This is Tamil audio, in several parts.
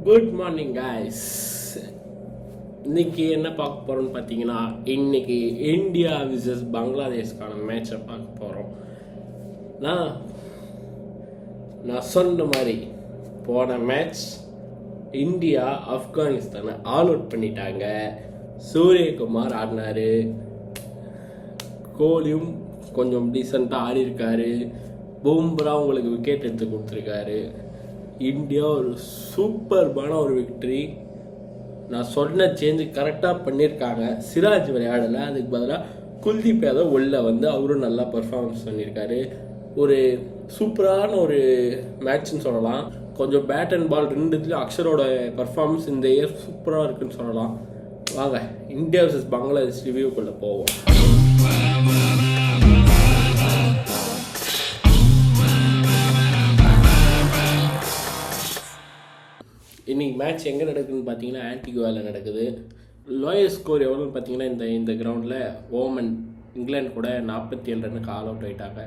Good morning guys. இன்னைக்கு என்ன பார்க்க போகிறோம்னு பார்த்தீங்கன்னா, இன்னைக்கு இந்தியா விசஸ் பங்களாதேஷ்கான மேட்சை பார்க்க போகிறோம். நான் சொன்ன மாதிரி போன மேட்ச் இந்தியா ஆப்கானிஸ்தானை ஆல் அவுட் பண்ணிட்டாங்க. சூரியகுமார் ஆடினாரு, கோலியும் கொஞ்சம் டீசெண்டாக ஆடிருக்காரு, பும்ரா உங்களுக்கு விக்கெட் எடுத்து கொடுத்துருக்காரு. இந்தியா ஒரு சூப்பர்பான ஒரு விக்டரி. நான் சொன்ன சேஞ்சு கரெக்டாக பண்ணியிருக்காங்க. சிராஜ் விளையாடலை, அதுக்கு பதிலாக குல்தீப் யாதவ் உள்ள வந்து அவரும் நல்லா பர்ஃபார்மன்ஸ் பண்ணியிருக்காரு. ஒரு சூப்பரான ஒரு மேட்ச்னு சொல்லலாம். கொஞ்சம் பேட் அண்ட் பால் ரெண்டுத்துலையும் அக்ஷரோட பர்ஃபார்மன்ஸ் இந்த இயர் சூப்பராக இருக்குன்னு சொல்லலாம். வாங்க இந்தியா vs பங்களாதேஷ் ரிவ்யூக்குள்ளே போவோம். இன்றைக்கி மேட்ச் எங்கே நடக்குதுன்னு பார்த்தீங்கன்னா ஆன்டிகுவாவில் நடக்குது. லோயஸ்ட் ஸ்கோர் எவ்வளோன்னு பார்த்தீங்கன்னா இந்த கிரவுண்டில் ஓமன் இங்கிலாந்து கூட 47 ரன்னுக்கு ஆல் அவுட் ஆகிட்டாங்க.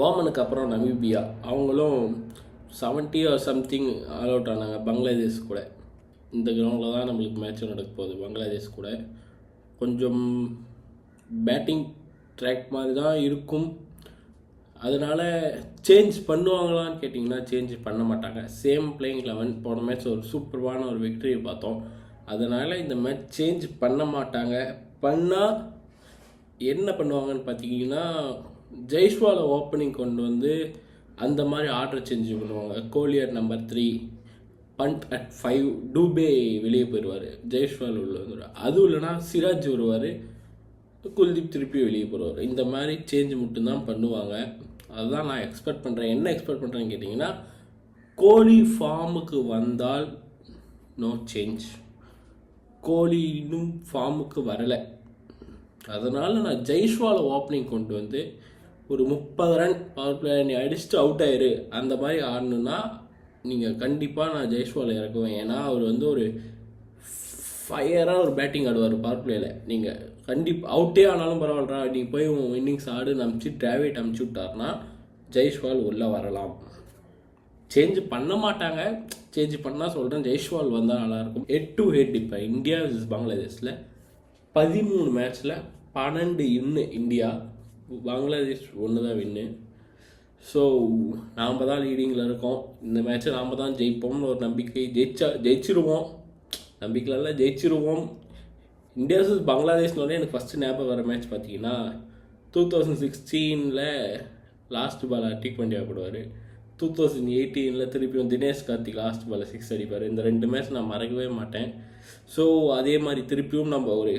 ஓமனுக்கு அப்புறம் நமீபியா அவங்களும் 70 or சம்திங் ஆல் அவுட் ஆனாங்க பங்களாதேஷ் கூட. இந்த கிரவுண்டில் தான் நம்மளுக்கு மேட்ச் நடக்க போகுது. பங்களாதேஷ் கூட கொஞ்சம் பேட்டிங் ட்ராக் மாதிரி தான் இருக்கும். அதனால் சேஞ்ச் பண்ணுவாங்களான்னு கேட்டிங்கன்னா சேஞ்ச் பண்ண மாட்டாங்க. Same playing 11. போன மேட்ச் ஒரு சூப்பர்வான ஒரு விக்டரியை பார்த்தோம். அதனால் இந்த மேட்ச் சேஞ்ச் பண்ண மாட்டாங்க. பண்ணால் என்ன பண்ணுவாங்கன்னு பார்த்தீங்கன்னா, ஜெய்ஸ்வாலை ஓப்பனிங் கொண்டு வந்து அந்த மாதிரி ஆர்டர் சேஞ்ச் பண்ணுவாங்க. Kohli at number 3, Pant at 5, Dube வெளியே போயிடுவார், ஜெய்ஸ்வால் உள்ள வந்துடுவார். அதுவும் இல்லைனா சிராஜ் வருவார், குல்தீப் திருப்பி வெளியே போடுவார். இந்த மாதிரி சேஞ்ச் மட்டும்தான் பண்ணுவாங்க. அதுதான் நான் எக்ஸ்பெக்ட் பண்ணுறேன். என்ன எக்ஸ்பெக்ட் பண்ணுறேன்னு கேட்டிங்கன்னா, கோலி ஃபார்முக்கு வந்தால் நோ சேஞ்ச். கோலி இன்னும் ஃபார்முக்கு வரலை. அதனால் நான் ஜெய்ஸ்வாலை ஓப்பனிங் கொண்டு வந்து ஒரு 30 ரன் பவர் பிளே நீ அடிச்சுட்டு அவுட் ஆயிரு அந்த மாதிரி ஆடணுன்னா நீங்கள் கண்டிப்பாக நான் ஜெய்ஸ்வாலை இறக்குவேன். ஏன்னா அவர் வந்து ஒரு ஃபயராக ஒரு பேட்டிங் ஆடுவார் பவர் பிளேயில். நீங்கள் கண்டிப்பாக அவுட்டே ஆனாலும் பரவாயில்லடா, நீ போய் இன்னிங்ஸ் ஆடுன்னு அமுச்சு டிராவிட் அமுச்சு விட்டார்னா ஜெய்ஸ்வால் உள்ளே வரலாம். சேஞ்ச் பண்ண மாட்டாங்க. சேஞ்ச் பண்ணால் சொல்கிறேன், ஜெய்ஸ்வால் வந்தால் நல்லாயிருக்கும். ஹெட் டு ஹெட் இப்போ இந்தியா vs பங்களாதேஷில் 13 மேட்ச்சில் 12 வின்னு இந்தியா, பங்களாதேஷ் 1 தான் வின்னு. ஸோ நாம் தான் லீடிங்கில் இருக்கோம். இந்த மேட்ச்சை நாம் தான் ஜெயிப்போம்னு ஒரு நம்பிக்கை. ஜெயிச்சிருவோம், நம்பிக்கையில் ஜெயிச்சிருவோம். இந்தியா vs பங்களாதேஷ்னோடனே எனக்கு ஃபஸ்ட்டு ஞாபகம் வர மேட்ச் பார்த்தீங்கன்னா 2016 லாஸ்ட் பால் ஹர்திக் பாண்டியா போடுவார். 2018 திருப்பியும் தினேஷ் கார்த்திக் லாஸ்ட் பால் 6 அடிப்பார். இந்த 2 மேட்ச் நான் மறக்கவே மாட்டேன். ஸோ அதே மாதிரி திருப்பியும் நம்ம ஒரு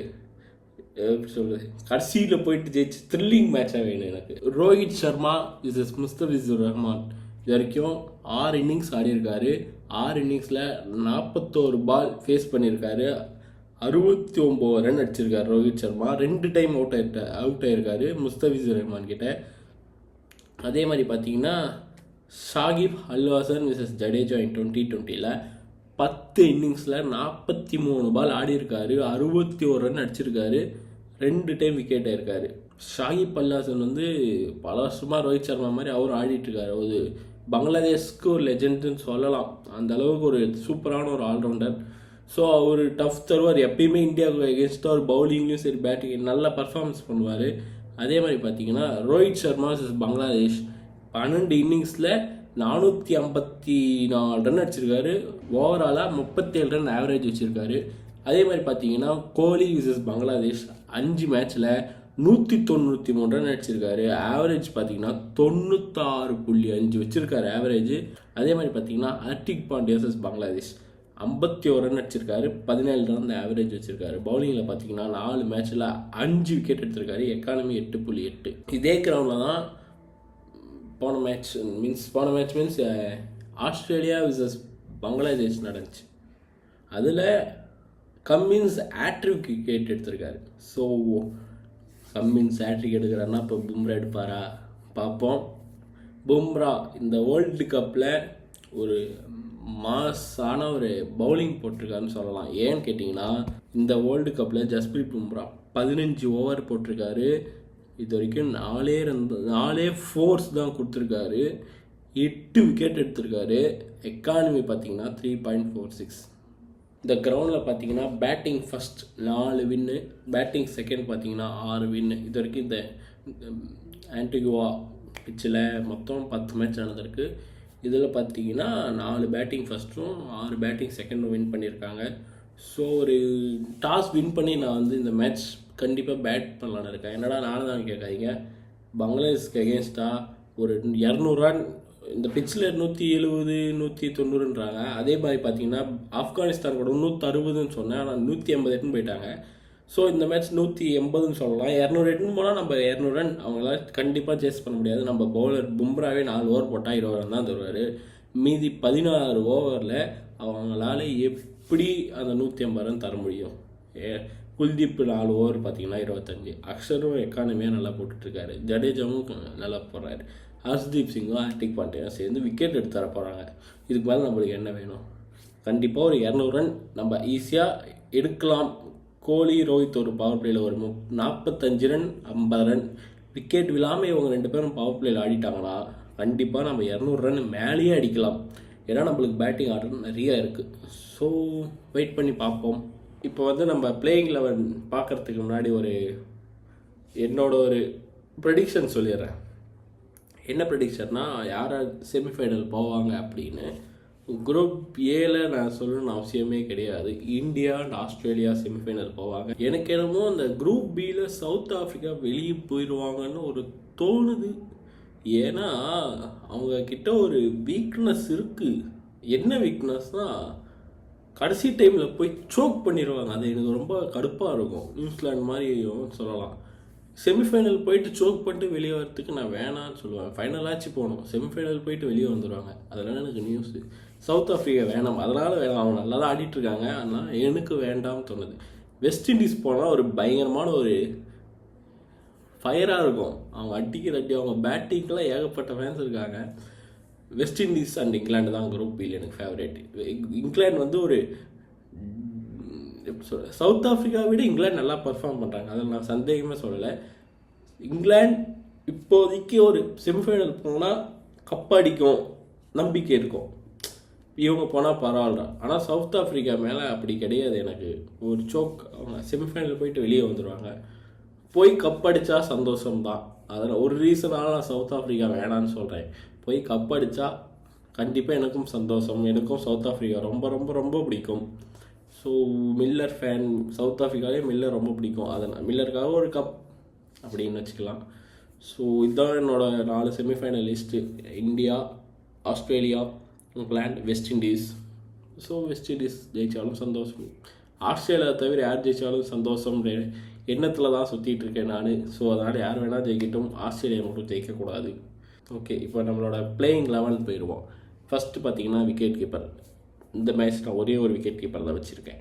எப்படி சொல்கிறது, கடைசியில் போயிட்டு ஜெயிச்சு த்ரில்லிங் மேட்சாக வேணும் எனக்கு. ரோஹித் சர்மா vs முஸ்தபிசுர் ரஹ்மான் இது வரைக்கும் 6 இன்னிங்ஸ் ஆடியிருக்காரு. 6 இன்னிங்ஸில் 41 பால் ஃபேஸ் பண்ணியிருக்காரு. 69 ரன் அடிச்சிருக்காரு ரோஹித் சர்மா. 2 டைம் அவுட் ஆகிருக்காரு முஸ்தபிசுர் ரஹ்மான் கிட்ட. அதே மாதிரி பார்த்தீங்கன்னா ஷாகிப் அல்வாசன் vs ஜடேஜா 2020 10 இன்னிங்ஸில் 43 பால் ஆடியிருக்காரு. 61 ரன் அடிச்சிருக்காரு. 2 டைம் விக்கெட் ஆயிருக்காரு. ஷாகிப் அல்வாசன் வந்து பல வருஷமாக ரோஹித் சர்மா மாதிரி அவரும் ஆடிட்டுருக்காரு. ஒரு பங்களாதேஷ்க்கு ஒரு லெஜெண்டுன்னு சொல்லலாம். அந்த அளவுக்கு ஒரு சூப்பரான ஒரு ஆல்ரவுண்டர். ஸோ அவர் டஃப் தருவார். எப்பயுமே இந்தியாவுக்கு எகென்ஸ்டாக ஒரு பவுலிங்லையும் சரி பேட்டிங் நல்லா பர்ஃபார்மன்ஸ் பண்ணுவார். அதே மாதிரி பார்த்தீங்கன்னா ரோஹித் சர்மா vs பங்களாதேஷ் 12 இன்னிங்ஸில் 454 ரன் அடிச்சிருக்காரு. ஓவராலாக 37 ரன் ஆவரேஜ் வச்சுருக்காரு. அதே மாதிரி பார்த்தீங்கன்னா கோலி vs பங்களாதேஷ் 5 மேட்ச்சில் 193 ரன் அடிச்சிருக்காரு. ஆவரேஜ் பார்த்தீங்கன்னா 96.5 வச்சுருக்காரு ஆவரேஜ். அதே மாதிரி பார்த்தீங்கன்னா ஹர்திக் பாண்டியா vs பங்களாதேஷ் 51 ரன் அடிச்சிருக்காரு. 17 ரன் ஆவரேஜ் வச்சுருக்காரு. பவுலிங்கில் பார்த்தீங்கன்னா 4 மேட்ச்சில் 5 விக்கெட் எடுத்திருக்காரு. எக்கானமி 8.8. இதே கிரவுண்டில் தான் போன match means Australia vs Bangladesh நடந்துச்சு. அதில் கம்மின்ஸ் ஹேட்ரிக் விக்கெட் எடுத்திருக்காரு. ஸோ கம்மின்ஸ் ஹேட்ரிக் எடுக்கிறாருன்னா இப்போ பும்ரா எடுப்பாரா பார்ப்போம். பும்ரா இந்த வேர்ல்டு கப்பில் ஒரு மாஸான ஒரு பவுலிங் போட்டிருக்காருன்னு சொல்லலாம். ஏன்னு கேட்டிங்கன்னா இந்த வேர்ல்டு கப்பில் ஜஸ்பிரீத் பும்ரா 15 ஓவர் போட்டிருக்காரு. இது வரைக்கும் 4 ஃபோர்ஸ் தான் கொடுத்துருக்காரு. 8 விக்கெட் எடுத்திருக்காரு. எக்கானமி பார்த்தீங்கன்னா 3.46. இந்த கிரவுண்டில் பார்த்தீங்கன்னா பேட்டிங் ஃபஸ்ட் 4 வின்னு, பேட்டிங் செகண்ட் பார்த்தீங்கன்னா 6 வின்னு. இது வரைக்கும் இந்த ஆன்டிகுவா பிச்சில் மொத்தம் 10 மேட்ச் நடந்திருக்கு. இதில் பார்த்தீங்கன்னா 4 பேட்டிங் ஃபஸ்ட்டும் 6 பேட்டிங் செகண்டும் வின் பண்ணியிருக்காங்க. ஸோ ஒரு டாஸ் வின் பண்ணி நான் வந்து இந்த மேட்ச் கண்டிப்பாக பேட் பண்ணலான்னு இருக்கேன். என்னடா நானும் தான் கேட்காதீங்க, பங்களாதேஷ்க்கு அகேன்ஸ்டாக ஒரு 200 ரன் இந்த பிச்சில் 170 190ன்றாங்க. அதே மாதிரி பார்த்தீங்கன்னா ஆப்கானிஸ்தான் கூட 160ன்னு சொன்னேன், ஆனால் 180 எட்டுன்னு போயிட்டாங்க. ஸோ இந்த மேட்ச் 180ன்னு சொல்லலாம். 200 எட்டுன்னு போனால் நம்ம 200 ரன் அவங்களால கண்டிப்பாக சேஸ் பண்ண முடியாது. நம்ம பவுலர் பும்ராவே 4 ஓவர் போட்டால் 20 ரன் தான் தருவார். மீதி 16 ஓவரில் அவங்களால எப்படி அந்த 180 ரன் தர முடியும்? குல்தீப் 4 ஓவர் பார்த்தீங்கன்னா 25. அக்ஷரும் எக்கானமியாக நல்லா போட்டுட்ருக்காரு. ஜடேஜாவும் நல்லா போடுறாரு. ஹர்ஷ்தீப் சிங்கும் ஹார்திக் பாண்டியாவும் சேர்ந்து விக்கெட் எடுத்து தர போகிறாங்க. இதுக்கு மேலே நம்மளுக்கு என்ன வேணும்? கண்டிப்பாக ஒரு 200 ரன் நம்ம ஈஸியாக எடுக்கலாம். கோலி ரோஹித் ஒரு பவர் பிளேயில் ஒரு 45 ரன் 50 ரன் விக்கெட் விழாமல் இவங்க 2 பேரும் பவர் பிளேயில் ஆடிட்டாங்கன்னா கண்டிப்பாக நம்ம 200 ரன் மேலேயே அடிக்கலாம். ஏன்னா நம்மளுக்கு பேட்டிங் ஆர்டர் நிறையா இருக்குது. ஸோ வெயிட் பண்ணி பார்ப்போம். இப்போ வந்து நம்ம பிளேயிங் 11 பார்க்குறதுக்கு முன்னாடி என்னோட ஒரு ப்ரெடிக்ஷன் சொல்லிடுறேன். என்ன ப்ரெடிக்ஷன்னா யார் செமிஃபைனல் போவாங்க அப்படின்னு. குரூப் ஏல நான் சொல்லணும்னு அவசியமே கிடையாது. இந்தியா அண்ட் ஆஸ்திரேலியா செமிஃபைனல் போவாங்க. எனக்கு என்னமோ அந்த குரூப் பியில் சவுத் ஆஃப்ரிக்கா வெளியே போயிடுவாங்கன்னு ஒரு தோணுது. ஏன்னா அவங்க கிட்ட ஒரு வீக்னஸ் இருக்குது. என்ன வீக்னஸ்னால் கடைசி டைமில் போய் சோக் பண்ணிடுவாங்க. அது எனக்கு ரொம்ப கடுப்பாக இருக்கும். நியூசிலாந்து மாதிரியும் சொல்லலாம். செமிஃபைனல் போயிட்டு சோக் பண்ணிட்டு வெளியே வரத்துக்கு நான் வேணான்னு சொல்லுவேன். ஃபைனலாச்சு போகணும், செமிஃபைனல் போயிட்டு வெளியே வந்துடுவாங்க. அதெல்லாம் எனக்கு நியூஸு. சவுத் ஆஃப்ரிக்கா வேணாம், அதனால் வேணாம். அவங்க நல்லா தான் ஆடிட்டுருக்காங்க, ஆனால் எனக்கு வேண்டாம்னு தோணுது. வெஸ்ட் இண்டீஸ் போனால் ஒரு பயங்கரமான ஒரு ஃபயராக இருக்கும். அவங்க அவங்க பேட்டிங்கெலாம் ஏகப்பட்ட ஃபேன்ஸ் இருக்காங்க. வெஸ்ட் இண்டீஸ் அண்ட் இங்கிலாந்து தான் குரூப் பியில் எனக்கு ஃபேவரேட். இங்கிலாந்து வந்து ஒரு சவுத் ஆஃப்ரிக்காவை விட இங்கிலாந்து நல்லா பர்ஃபார்ம் பண்ணுறாங்க, அதில் நான் சந்தேகமே சொல்லலை. இங்கிலாந்து இப்போதைக்கு ஒரு செமிஃபைனல் போனால் கப்படிக்கும் நம்பிக்கை இருக்கும். இவங்க போனால் பரவாயில்ல. ஆனால் சவுத் ஆஃப்ரிக்கா மேலே அப்படி கிடையாது எனக்கு. ஒரு சோக், அவங்க செமிஃபைனல் போயிட்டு வெளியே வந்துடுவாங்க. போய் கப்படிச்சா சந்தோஷம்தான். அதில் ஒரு ரீசனால் நான் சவுத் ஆஃப்ரிக்கா வேணான்னு சொல்கிறேன். போய் கப்படிச்சா கண்டிப்பாக எனக்கும் சந்தோஷம். எனக்கும் சவுத் ஆஃப்ரிக்கா ரொம்ப ரொம்ப ரொம்ப பிடிக்கும். ஸோ மில்லர் ஃபேன், சவுத் ஆஃப்ரிக்காவே மில்லர் ரொம்ப பிடிக்கும். அதை நான் மில்லருக்காக ஒரு கப் அப்படின்னு வச்சுக்கலாம். ஸோ இதுதான் என்னோடய 4 semifinal list. India, Australia, England, West Indies. So West Indies ஜெயித்தாலும் சந்தோஷம், ஆஸ்திரேலியா தவிர யார் ஜெயித்தாலும் சந்தோஷம் எண்ணத்தில் தான் சுற்றிட்டு இருக்கேன் நான். ஸோ அதனால் யார் வேணால் ஜெயிக்கட்டும், ஆஸ்திரேலியா மட்டும் ஜெயிக்கக்கூடாது. ஓகே, இப்போ நம்மளோட பிளேயிங் 11 போயிடுவோம். ஃபஸ்ட்டு பார்த்தீங்கன்னா விக்கெட் கீப்பர். இந்த மேட்ச் நான் ஒரே ஒரு விக்கெட் கீப்பர் தான் வச்சுருக்கேன்,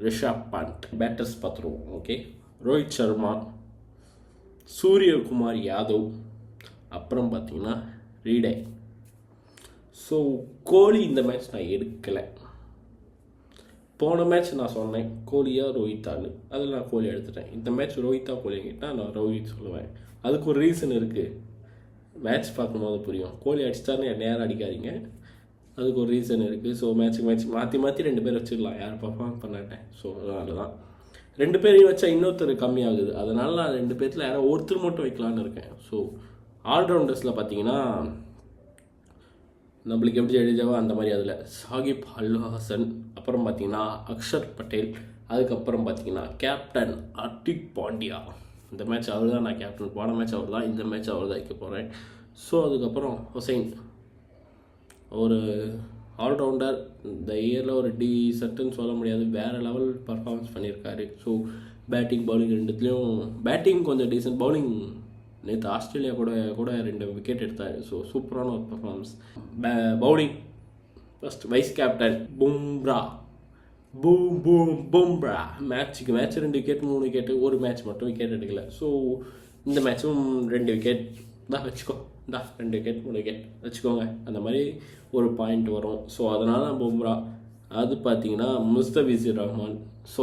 ரிஷப் பண்ட். பேட்டர்ஸ் பார்த்துருவோம். ஓகே, ரோஹித் சர்மா, சூரியகுமார் யாதவ், அப்புறம் பார்த்தீங்கன்னா ரீடே. ஸோ கோலி இந்த மேட்ச் நான் எடுக்கலை. போன மேட்ச் நான் சொன்னேன் கோலியா ரோஹித்தான்னு, அதில் நான் கோலி எடுத்துட்டேன். இந்த மேட்ச் ரோஹித்தா கோலி கேட்டால் நான் ரோஹித் சொல்லுவேன். அதுக்கு ஒரு ரீசன் இருக்குது, மேட்ச் பார்க்கும்போது புரியும். கோலி அடிச்சிட்டாருன்னு நேரம் அடிக்காதீங்க, அதுக்கு ஒரு ரீசன் இருக்குது. ஸோ மேட்ச் மாற்றி 2 பேர் வச்சுக்கலாம், யார் பர்ஃபார்ம் பண்ணட்டேன். ஸோ அதனால தான் 2 பேரையும் வச்சா இன்னொருத்தர் கம்மியாகுது. அதனால் நான் 2 பேர்த்தில் யாரோ ஒருத்தர் மட்டும் வைக்கலான்னு இருக்கேன். ஸோ ஆல்ரவுண்டர்ஸில் பார்த்தீங்கன்னா நம்மளுக்கு எப்படி ஜடேஜாவோ அந்த மாதிரி அதில் சாகிப் அல் ஹசன், அப்புறம் பார்த்தீங்கன்னா அக்ஷர் பட்டேல், அதுக்கப்புறம் பார்த்தீங்கன்னா கேப்டன் ஹார்திக் பாண்டியா. இந்த மேட்ச் அவர் தான் நான் கேப்டன், போன மேட்ச் அவர் தான், இந்த மேட்ச் அவர் தான் வைக்க போகிறேன். ஸோ அதுக்கப்புறம் ஹுசைன், ஒரு ஆல்ரவுண்டர். இந்த இயரில் ஒரு டீசென்ட்டுன்னு சொல்ல முடியாது, வேறு லெவல் பர்ஃபார்மன்ஸ் பண்ணியிருக்காரு. ஸோ பேட்டிங் பவுலிங் ரெண்டுத்துலேயும் பேட்டிங் கொஞ்சம் டீசென்ட், பவுலிங் நேற்று ஆஸ்திரேலியா கூட 2 விக்கெட் எடுத்தார். ஸோ சூப்பரான ஒரு performance. Bowling first vice captain Bumrah, Bumrah match 2 wicket 3 wicket, ஒரு மேட்ச் மட்டும் விக்கெட் எடுக்கல. ஸோ இந்த மேட்சும் 2 விக்கெட் தான் வச்சுக்கோ, 2 விக்கெட் 3 விக்கெட் வச்சுக்கோங்க, அந்த மாதிரி ஒரு பாயிண்ட் வரும். ஸோ அதனால் பும்ரா. அது பார்த்தீங்கன்னா Mustafizur Rahman, so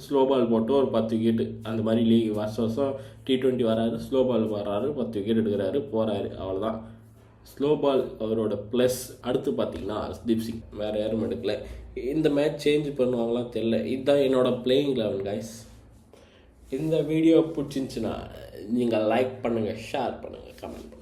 slow ball போட்டு ஒரு 10 விக்கெட்டு, அந்த மாதிரி லீக் வருஷம் T20 வராரு, ஸ்லோ பால் வர்றாரு, 10 விக்கெட் எடுக்கிறாரு, போகிறாரு, அவ்வளோதான். ஸ்லோ பால் அவரோட ப்ளஸ். அடுத்து பார்த்தீங்கன்னா ஹர்ஷ்தீப் சிங், வேறு யாரும் எடுக்கல. இந்த மேட்ச் சேஞ்ச் பண்ணுவாங்களாம் தெரில. இதுதான் என்னோடய பிளேயிங் 11 கைஸ். இந்த வீடியோ பிடிச்சிருந்துச்சுன்னா நீங்கள் லைக் பண்ணுங்கள், ஷேர் பண்ணுங்கள், கமெண்ட் பண்ணுங்கள்.